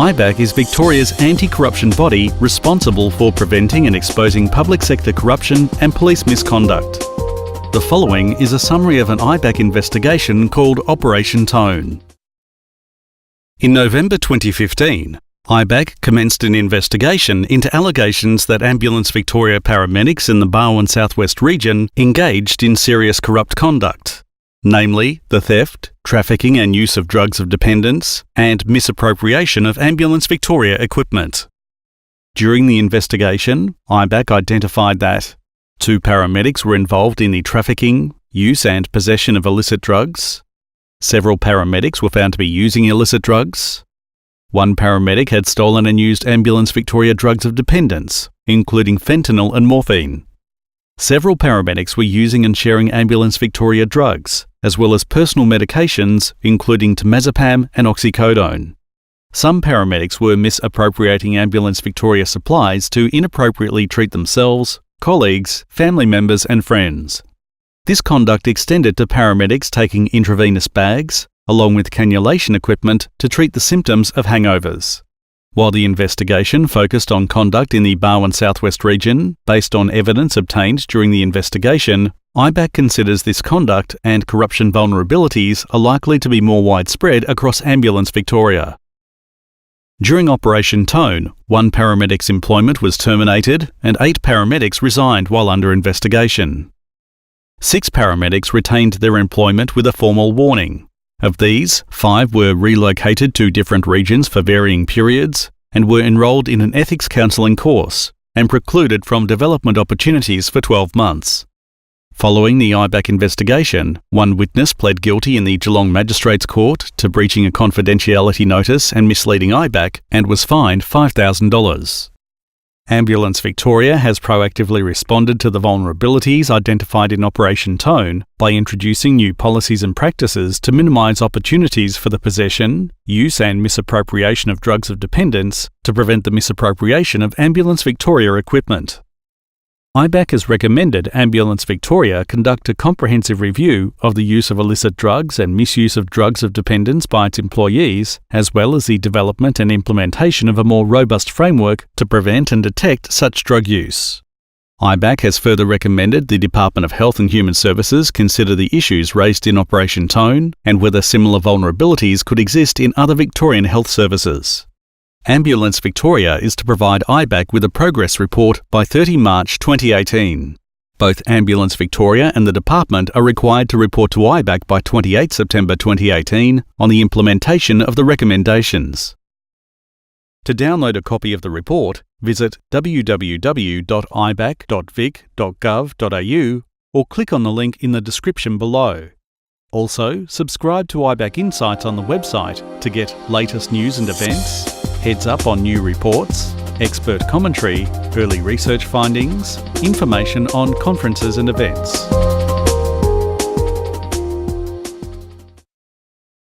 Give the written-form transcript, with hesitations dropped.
IBAC is Victoria's anti-corruption body responsible for preventing and exposing public sector corruption and police misconduct. The following is a summary of an IBAC investigation called Operation Tone. In November 2015, IBAC commenced an investigation into allegations that Ambulance Victoria paramedics in the Barwon Southwest region engaged in serious corrupt conduct, namely the theft, trafficking and use of drugs of dependence, and misappropriation of Ambulance Victoria equipment. During the investigation, IBAC identified that 2 paramedics were involved in the trafficking, use and possession of illicit drugs. Several paramedics were found to be using illicit drugs. 1 paramedic had stolen and used Ambulance Victoria drugs of dependence, including fentanyl and morphine. Several paramedics were using and sharing Ambulance Victoria drugs, as well as personal medications, including temazepam and oxycodone. Some paramedics were misappropriating Ambulance Victoria supplies to inappropriately treat themselves, colleagues, family members and friends. This conduct extended to paramedics taking intravenous bags, along with cannulation equipment to treat the symptoms of hangovers. While the investigation focused on conduct in the Barwon Southwest region, based on evidence obtained during the investigation, IBAC considers this conduct and corruption vulnerabilities are likely to be more widespread across Ambulance Victoria. During Operation Tone, 1 paramedic's employment was terminated and 8 paramedics resigned while under investigation. 6 paramedics retained their employment with a formal warning. Of these, 5 were relocated to different regions for varying periods and were enrolled in an ethics counselling course and precluded from development opportunities for 12 months. Following the IBAC investigation, 1 witness pled guilty in the Geelong Magistrates Court to breaching a confidentiality notice and misleading IBAC and was fined $5,000. Ambulance Victoria has proactively responded to the vulnerabilities identified in Operation Tone by introducing new policies and practices to minimise opportunities for the possession, use and misappropriation of drugs of dependence to prevent the misappropriation of Ambulance Victoria equipment. IBAC has recommended Ambulance Victoria conduct a comprehensive review of the use of illicit drugs and misuse of drugs of dependence by its employees, as well as the development and implementation of a more robust framework to prevent and detect such drug use. IBAC has further recommended the Department of Health and Human Services consider the issues raised in Operation Tone and whether similar vulnerabilities could exist in other Victorian health services. Ambulance Victoria is to provide IBAC with a progress report by 30 March 2018. Both Ambulance Victoria and the department are required to report to IBAC by 28 September 2018 on the implementation of the recommendations. To download a copy of the report, visit www.ibac.vic.gov.au or click on the link in the description below. Also, subscribe to IBAC Insights on the website to get latest news and events, heads up on new reports, expert commentary, early research findings, information on conferences and events.